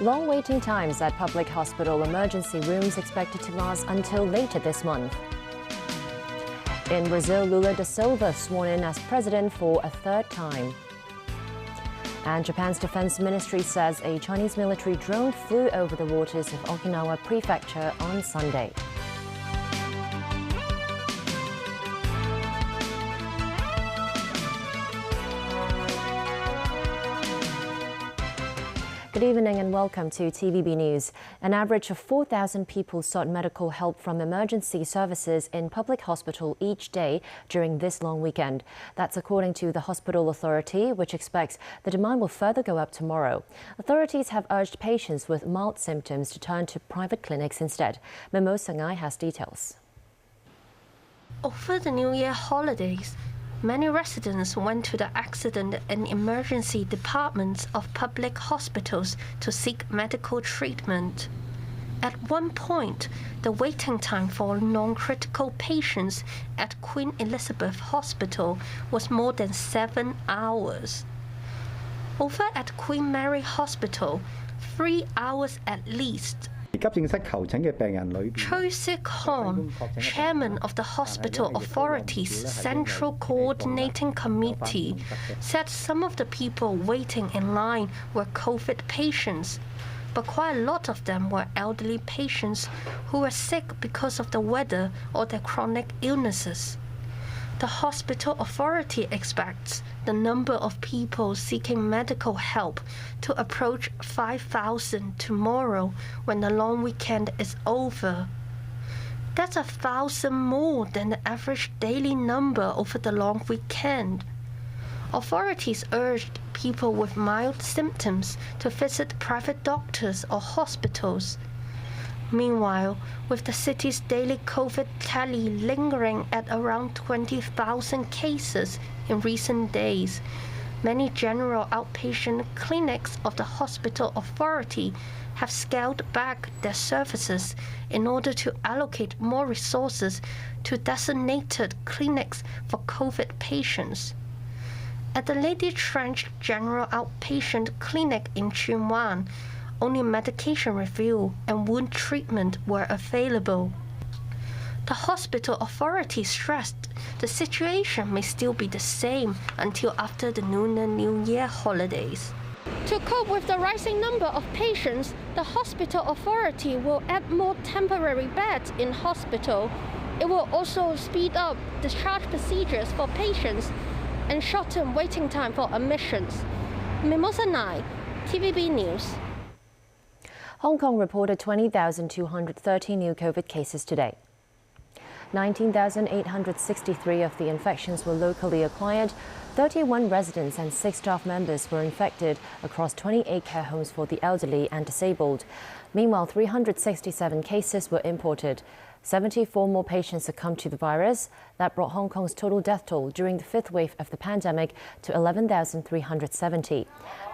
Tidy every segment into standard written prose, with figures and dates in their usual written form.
Long waiting times at public hospital emergency rooms expected to last until later this month. In Brazil, Lula da Silva sworn in as president for a third time. And Japan's defense ministry says a Chinese military drone flew over the waters of Okinawa Prefecture on Sunday. Good evening and welcome to TVB News. An average of 4,000 people sought medical help from emergency services in public hospital each day during this long weekend. That's according to the hospital authority, which expects the demand will further go up tomorrow. Authorities have urged patients with mild symptoms to turn to private clinics instead. Memo Sangai has details. Over the New Year holidays, many residents went to the accident and emergency departments of public hospitals to seek medical treatment. At one point, the waiting time for non-critical patients at Queen Elizabeth Hospital was more than 7 hours. Over at Queen Mary Hospital, 3 hours at least. Choi Sik-hon, chairman of the Hospital Authority's Central Coordinating Committee, said some of the people waiting in line were COVID patients, but quite a lot of them were elderly patients who were sick because of the weather or their chronic illnesses. The hospital authority expects the number of people seeking medical help to approach 5,000 tomorrow when the long weekend is over. That's 1,000 more than the average daily number over the long weekend. Authorities urged people with mild symptoms to visit private doctors or hospitals. Meanwhile, with the city's daily COVID tally lingering at around 20,000 cases in recent days, many general outpatient clinics of the hospital authority have scaled back their services in order to allocate more resources to designated clinics for COVID patients. At the Lady Trench General Outpatient Clinic in Tsuen Wan, only medication review and wound treatment were available. The hospital authority stressed the situation may still be the same until after the Lunar New Year holidays. To cope with the rising number of patients, the hospital authority will add more temporary beds in hospital. It will also speed up discharge procedures for patients and shorten waiting time for admissions. Mimosa 9, TVB News. Hong Kong reported 20,230 new COVID cases today. 19,863 of the infections were locally acquired. 31 residents and 6 staff members were infected across 28 care homes for the elderly and disabled. Meanwhile, 367 cases were imported. 74 more patients succumbed to the virus. That brought Hong Kong's total death toll during the 5th wave of the pandemic to 11,370.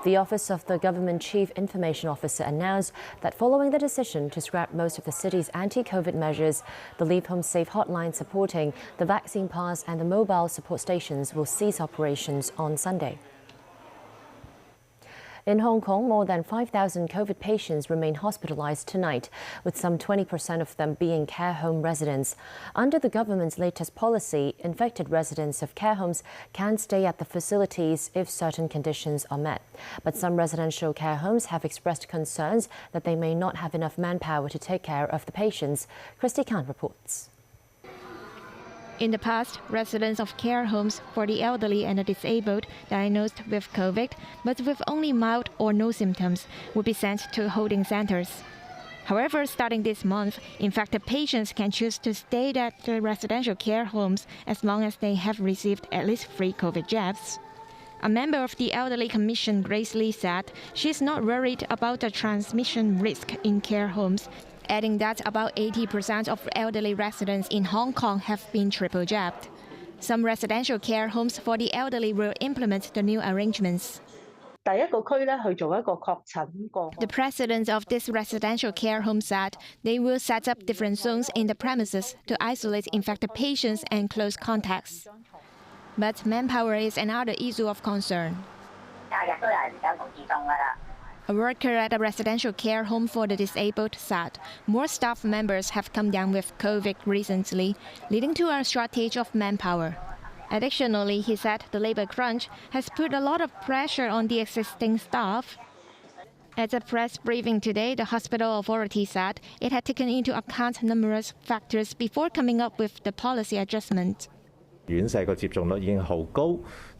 The Office of the Government Chief Information Officer announced that following the decision to scrap most of the city's anti-COVID measures, the Leave Home Safe hotline supporting the vaccine pass and the mobile support stations will cease operations on Sunday. In Hong Kong, more than 5,000 COVID patients remain hospitalized tonight, with some 20% of them being care home residents. Under the government's latest policy, infected residents of care homes can stay at the facilities if certain conditions are met. But some residential care homes have expressed concerns that they may not have enough manpower to take care of the patients. Christy Khan reports. In the past, residents of care homes for the elderly and the disabled diagnosed with COVID, but with only mild or no symptoms, would be sent to holding centers. However, starting this month, infected patients can choose to stay at the residential care homes as long as they have received at least 3 COVID jabs. A member of the Elderly Commission, Grace Lee, said she is not worried about the transmission risk in care homes, adding that about 80% of elderly residents in Hong Kong have been triple jabbed. Some residential care homes for the elderly will implement the new arrangements. The president of this residential care home said they will set up different zones in the premises to isolate infected patients and close contacts. But manpower is another issue of concern. A worker at a residential care home for the disabled said more staff members have come down with COVID recently, leading to a shortage of manpower. Additionally, he said the labor crunch has put a lot of pressure on the existing staff. At a press briefing today, the hospital authority said it had taken into account numerous factors before coming up with the policy adjustment.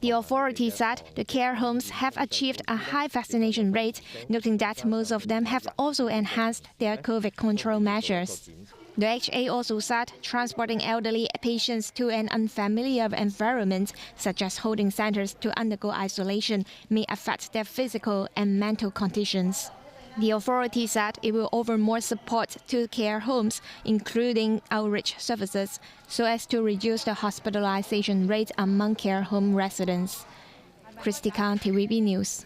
The authority said the care homes have achieved a high vaccination rate, noting that most of them have also enhanced their COVID control measures. The HA also said transporting elderly patients to an unfamiliar environment, such as holding centers to undergo isolation, may affect their physical and mental conditions. The authority said it will offer more support to care homes, including outreach services, so as to reduce the hospitalization rate among care home residents. Christy Khan, TVB News.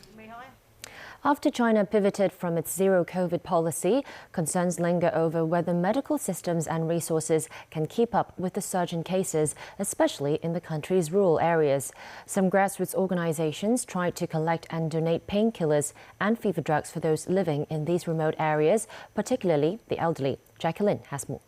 After China pivoted from its zero-COVID policy, concerns linger over whether medical systems and resources can keep up with the surge in cases, especially in the country's rural areas. Some grassroots organizations tried to collect and donate painkillers and fever drugs for those living in these remote areas, particularly the elderly. Jacqueline has more.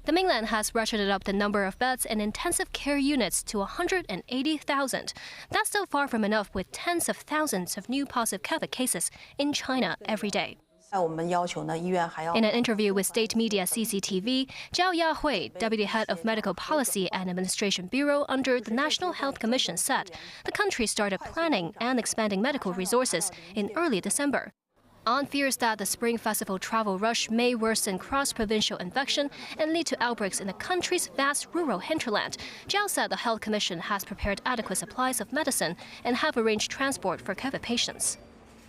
The mainland has ratcheted up the number of beds in intensive care units to 180,000. That's still far from enough, with tens of thousands of new positive COVID cases in China every day. In an interview with state media CCTV, Zhao Yahui, Deputy Head of Medical Policy and Administration Bureau under the National Health Commission, said the country started planning and expanding medical resources in early December. On fears that the Spring Festival travel rush may worsen cross-provincial infection and lead to outbreaks in the country's vast rural hinterland, Zhao said the Health Commission has prepared adequate supplies of medicine and have arranged transport for COVID patients.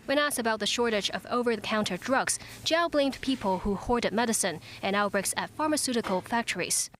When asked about the shortage of over-the-counter drugs, Zhao blamed people who hoarded medicine and outbreaks at pharmaceutical factories.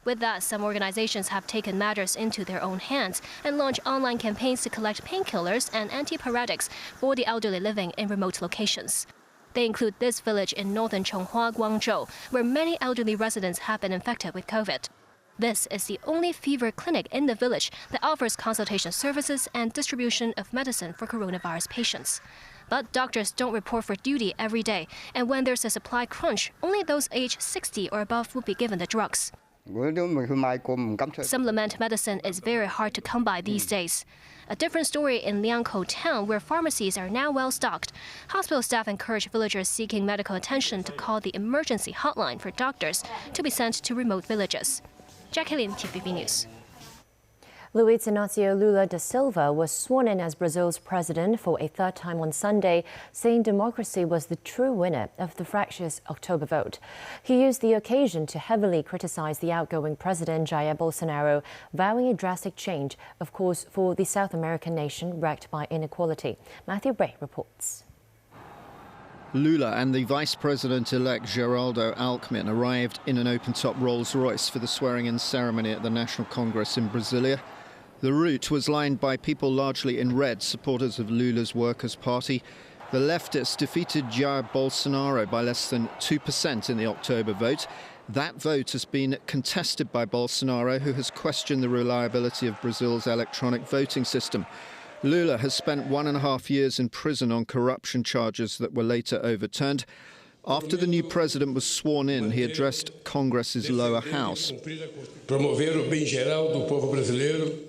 With that, some organizations have taken matters into their own hands and launched online campaigns to collect painkillers and antipyretics for the elderly living in remote locations. They include this village in northern Chonghua, Guangzhou, where many elderly residents have been infected with COVID. This is the only fever clinic in the village that offers consultation services and distribution of medicine for coronavirus patients. But doctors don't report for duty every day, and when there's a supply crunch, only those aged 60 or above will be given the drugs. Some lament medicine is very hard to come by these days. A different story in Liangkou town, where pharmacies are now well stocked. Hospital staff encourage villagers seeking medical attention to call the emergency hotline for doctors to be sent to remote villages. Jacqueline, TVB News. Luiz Inacio Lula da Silva was sworn in as Brazil's president for a third time on Sunday, saying democracy was the true winner of the fractious October vote. He used the occasion to heavily criticize the outgoing president Jair Bolsonaro, vowing a drastic change, of course, for the South American nation wrecked by inequality. Matthew Bray reports. Lula and the Vice President-elect Geraldo Alckmin arrived in an open-top Rolls-Royce for the swearing-in ceremony at the National Congress in Brasilia. The route was lined by people largely in red, supporters of Lula's Workers' Party. The leftists defeated Jair Bolsonaro by less than 2% in the October vote. That vote has been contested by Bolsonaro, who has questioned the reliability of Brazil's electronic voting system. Lula has spent 1.5 years in prison on corruption charges that were later overturned. After the new president was sworn in, he addressed Congress's lower house.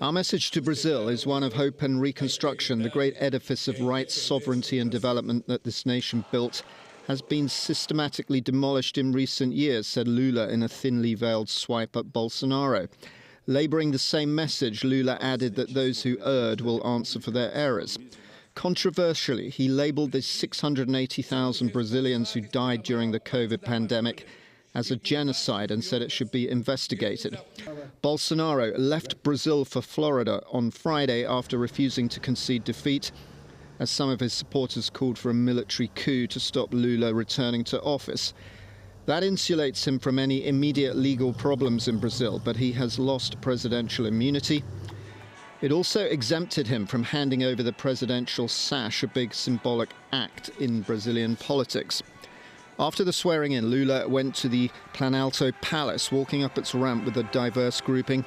Our message to Brazil is one of hope and reconstruction. The great edifice of rights, sovereignty and development that this nation built has been systematically demolished in recent years, said Lula in a thinly veiled swipe at Bolsonaro. Labouring the same message, Lula added that those who erred will answer for their errors. Controversially, he labelled the 680,000 Brazilians who died during the COVID pandemic as a genocide and said it should be investigated. Bolsonaro left Brazil for Florida on Friday after refusing to concede defeat, as some of his supporters called for a military coup to stop Lula returning to office. That insulates him from any immediate legal problems in Brazil, but he has lost presidential immunity. It also exempted him from handing over the presidential sash, a big symbolic act in Brazilian politics. After the swearing-in, Lula went to the Planalto Palace, walking up its ramp with a diverse grouping.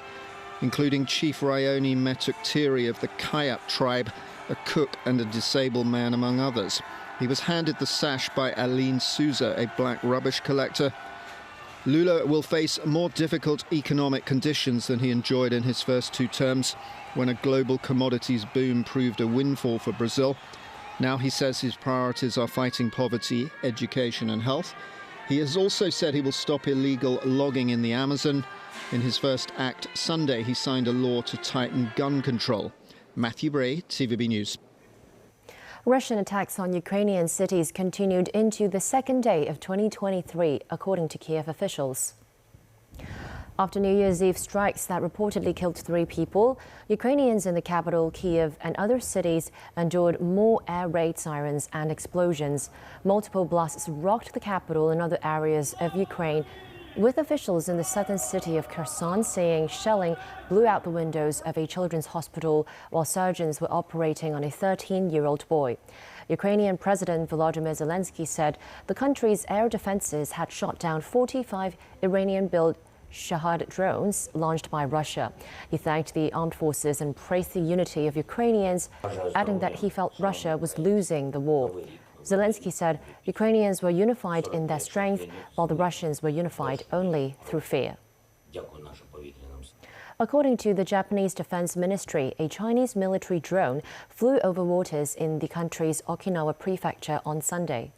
including Chief Rayoni Metuktiri of the Kayak tribe, a cook and a disabled man, among others. He was handed the sash by Aline Souza, a black rubbish collector. Lula will face more difficult economic conditions than he enjoyed in his first two terms, when a global commodities boom proved a windfall for Brazil. Now he says his priorities are fighting poverty, education and health. He has also said he will stop illegal logging in the Amazon. In his first act Sunday, he signed a law to tighten gun control. Matthew Bray, TVB News. Russian attacks on Ukrainian cities continued into the second day of 2023, according to Kiev officials. After New Year's Eve strikes that reportedly killed 3 people, Ukrainians in the capital, Kiev, and other cities endured more air raid sirens and explosions. Multiple blasts rocked the capital and other areas of Ukraine, with officials in the southern city of Kherson saying shelling blew out the windows of a children's hospital while surgeons were operating on a 13-year-old boy. Ukrainian President Volodymyr Zelensky said the country's air defenses had shot down 45 Iranian-built Shahad drones launched by Russia. He thanked the armed forces and praised the unity of Ukrainians, adding that he felt Russia was losing the war. Zelensky said Ukrainians were unified in their strength, while the Russians were unified only through fear. According to the Japanese Defense Ministry, a Chinese military drone flew over waters in the country's Okinawa prefecture on Sunday.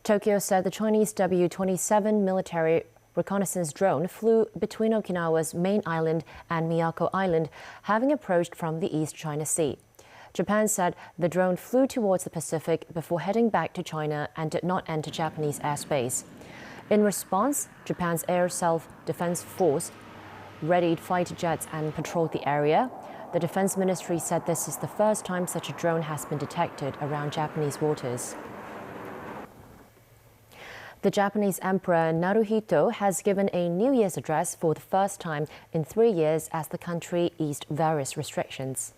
Tokyo said the Chinese W-27 military reconnaissance drone flew between Okinawa's main island and Miyako Island, having approached from the East China Sea. Japan said the drone flew towards the Pacific before heading back to China and did not enter Japanese airspace. In response, Japan's Air Self-Defense Force readied fighter jets and patrolled the area. The Defense Ministry said this is the first time such a drone has been detected around Japanese waters. The Japanese Emperor Naruhito has given a New Year's address for the first time in 3 years as the country eased various restrictions.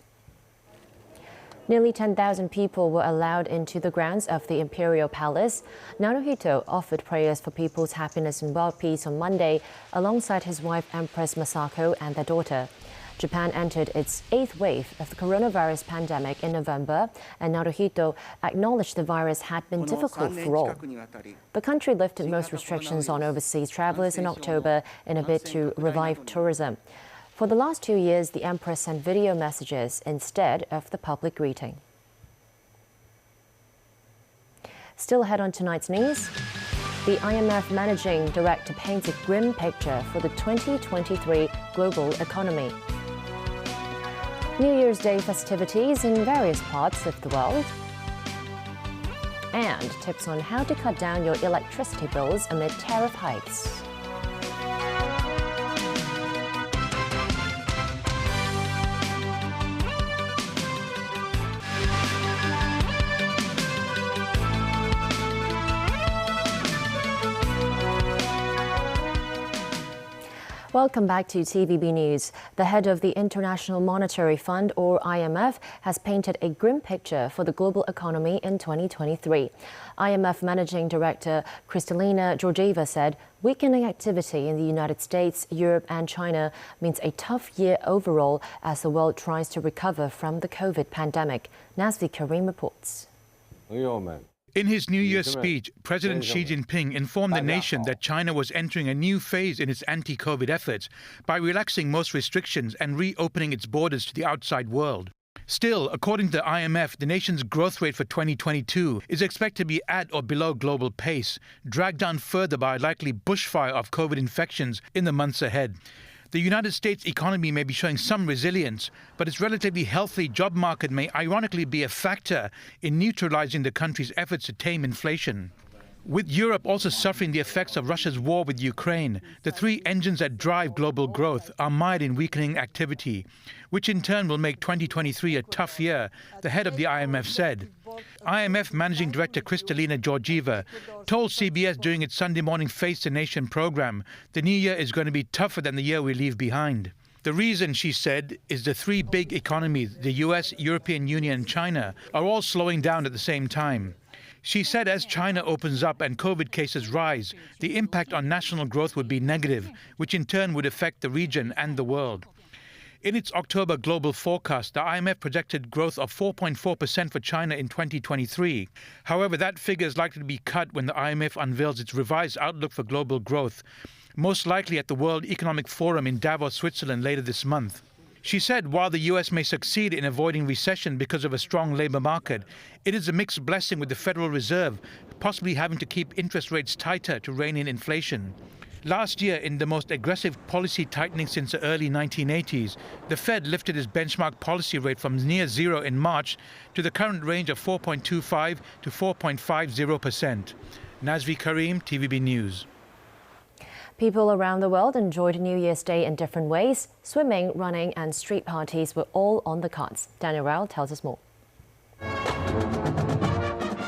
Nearly 10,000 people were allowed into the grounds of the Imperial Palace. Naruhito offered prayers for people's happiness and world peace on Monday, alongside his wife Empress Masako and their daughter. Japan entered its 8th wave of the coronavirus pandemic in November, and Naruhito acknowledged the virus had been difficult for all. The country lifted most restrictions on overseas travelers in October in a bid to revive tourism. For the last 2 years, the Empress sent video messages instead of the public greeting. Still ahead on tonight's news, the IMF managing director paints a grim picture for the 2023 global economy. New Year's Day festivities in various parts of the world. And tips on how to cut down your electricity bills amid tariff hikes. Welcome back to TVB News. The head of the International Monetary Fund, or IMF, has painted a grim picture for the global economy in 2023. IMF Managing Director Kristalina Georgieva said weakening activity in the United States, Europe and China means a tough year overall as the world tries to recover from the COVID pandemic. Nazvi Karim reports. In his New Year's speech, President Xi Jinping informed the nation that China was entering a new phase in its anti-COVID efforts by relaxing most restrictions and reopening its borders to the outside world. Still, according to the IMF, the nation's growth rate for 2022 is expected to be at or below global pace, dragged down further by a likely bushfire of COVID infections in the months ahead. The United States economy may be showing some resilience, but its relatively healthy job market may ironically be a factor in neutralizing the country's efforts to tame inflation. With Europe also suffering the effects of Russia's war with Ukraine, the three engines that drive global growth are mired in weakening activity, which in turn will make 2023 a tough year, the head of the IMF said. IMF Managing Director Kristalina Georgieva told CBS during its Sunday morning Face the Nation program the new year is going to be tougher than the year we leave behind. The reason, she said, is the three big economies, the US, European Union and China, are all slowing down at the same time. She said as China opens up and COVID cases rise, the impact on national growth would be negative, which in turn would affect the region and the world. In its October global forecast, the IMF projected growth of 4.4% for China in 2023. However, that figure is likely to be cut when the IMF unveils its revised outlook for global growth, most likely at the World Economic Forum in Davos, Switzerland later this month. She said while the US may succeed in avoiding recession because of a strong labor market, it is a mixed blessing with the Federal Reserve possibly having to keep interest rates tighter to rein in inflation. Last year, in the most aggressive policy tightening since the early 1980s, the Fed lifted its benchmark policy rate from near zero in March to the current range of 4.25 to 4.50%. Nazvi Karim, TVB News. People around the world enjoyed New Year's Day in different ways. Swimming, running and street parties were all on the cards. Daniel Rao tells us more.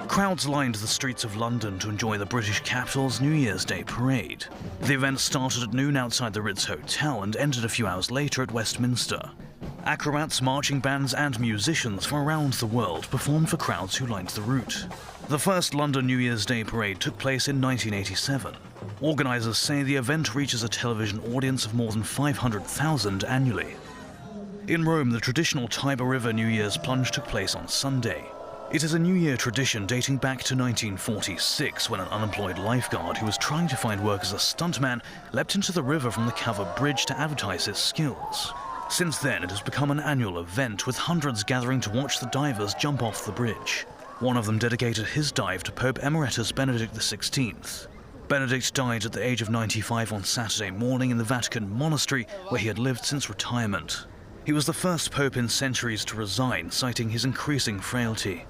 Crowds lined the streets of London to enjoy the British capital's New Year's Day parade. The event started at noon outside the Ritz Hotel and ended a few hours later at Westminster. Acrobats, marching bands and musicians from around the world performed for crowds who lined the route. The first London New Year's Day parade took place in 1987. Organisers say the event reaches a television audience of more than 500,000 annually. In Rome, the traditional Tiber River New Year's plunge took place on Sunday. It is a New Year tradition dating back to 1946, when an unemployed lifeguard who was trying to find work as a stuntman leapt into the river from the covered bridge to advertise his skills. Since then, it has become an annual event, with hundreds gathering to watch the divers jump off the bridge. One of them dedicated his dive to Pope Emeritus Benedict XVI. Benedict died at the age of 95 on Saturday morning in the Vatican monastery, where he had lived since retirement. He was the first pope in centuries to resign, citing his increasing frailty.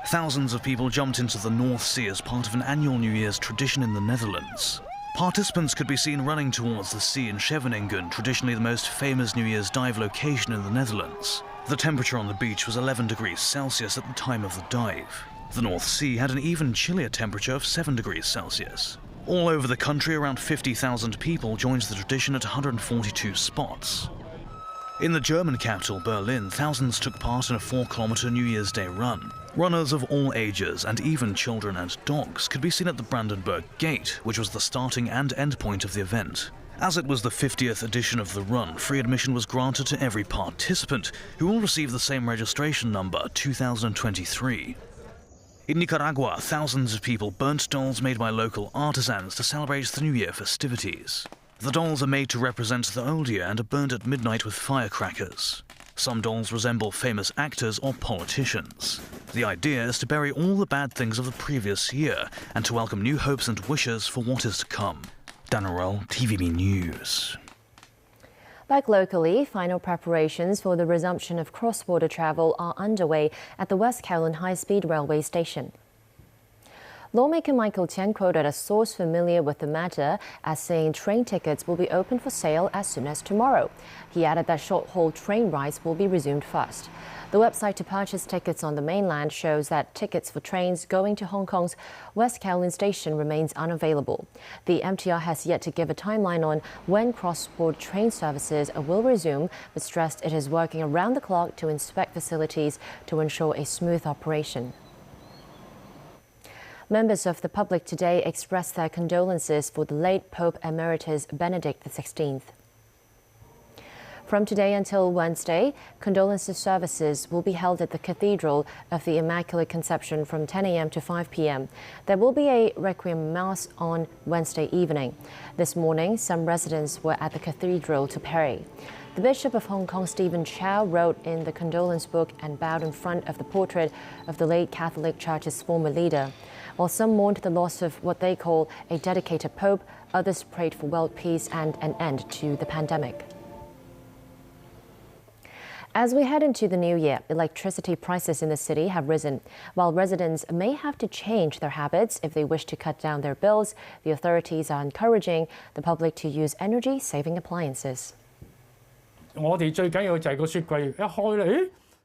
Thousands of people jumped into the North Sea as part of an annual New Year's tradition in the Netherlands. Participants could be seen running towards the sea in Scheveningen, traditionally the most famous New Year's dive location in the Netherlands. The temperature on the beach was 11 degrees Celsius at the time of the dive. The North Sea had an even chillier temperature of 7 degrees Celsius. All over the country, around 50,000 people joined the tradition at 142 spots. In the German capital, Berlin, thousands took part in a 4-kilometer New Year's Day run. Runners of all ages, and even children and dogs, could be seen at the Brandenburg Gate, which was the starting and end point of the event. As it was the 50th edition of the run, free admission was granted to every participant, who all received the same registration number, 2023. In Nicaragua, thousands of people burnt dolls made by local artisans to celebrate the New Year festivities. The dolls are made to represent the old year and are burned at midnight with firecrackers. Some dolls resemble famous actors or politicians. The idea is to bury all the bad things of the previous year and to welcome new hopes and wishes for what is to come. Daniel Roll, TVB News. Back locally, final preparations for the resumption of cross-border travel are underway at the West Kowloon High-Speed Railway Station. Lawmaker Michael Tian quoted a source familiar with the matter as saying train tickets will be open for sale as soon as tomorrow. He added that short-haul train rides will be resumed first. The website to purchase tickets on the mainland shows that tickets for trains going to Hong Kong's West Kowloon Station remains unavailable. The MTR has yet to give a timeline on when cross-border train services will resume, but stressed it is working around the clock to inspect facilities to ensure a smooth operation. Members of the public today expressed their condolences for the late Pope Emeritus Benedict XVI. From today until Wednesday, condolence services will be held at the Cathedral of the Immaculate Conception from 10 a.m. to 5 p.m. There will be a Requiem Mass on Wednesday evening. This morning, some residents were at the cathedral to pray. The Bishop of Hong Kong, Stephen Chow, wrote in the condolence book and bowed in front of the portrait of the late Catholic Church's former leader. While some mourned the loss of what they call a dedicated pope, others prayed for world peace and an end to the pandemic. As we head into the new year, electricity prices in the city have risen. While residents may have to change their habits if they wish to cut down their bills, the authorities are encouraging the public to use energy-saving appliances.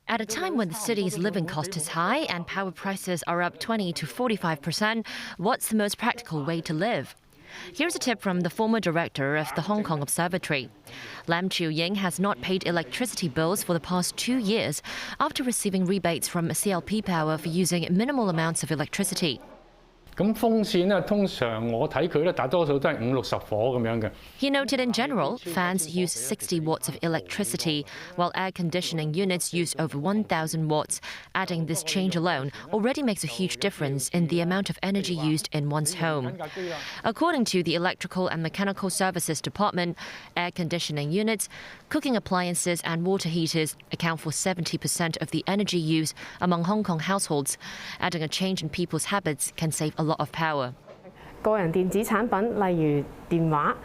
At a time when the city's living cost is high and power prices are up 20 to 45%, what's the most practical way to live? Here's a tip from the former director of the Hong Kong Observatory. Lam Chiu-ying has not paid electricity bills for the past 2 years after receiving rebates from CLP Power for using minimal amounts of electricity. 咁風扇咧，通常我睇佢咧，大多數都係50-60火咁樣嘅。He noted in general, fans use 60 watts of electricity, while air conditioning units use over 1,000 watts. Adding this change alone already makes a huge difference in the amount of energy used in one's home. According to the Electrical and Mechanical Services Department, air conditioning units, cooking appliances and water heaters account for 70% of the energy use among Hong Kong households. Adding a change in people's habits can save a lot of power. 個人電子產品，例如電話。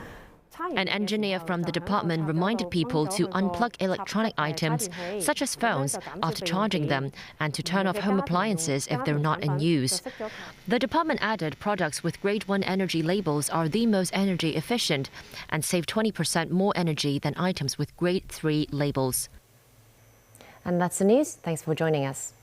An engineer from the department reminded people to unplug electronic items, such as phones, after charging them, and to turn off home appliances if they're not in use. The department added products with Grade 1 energy labels are the most energy efficient and save 20% more energy than items with Grade 3 labels. And that's the news. Thanks for joining us.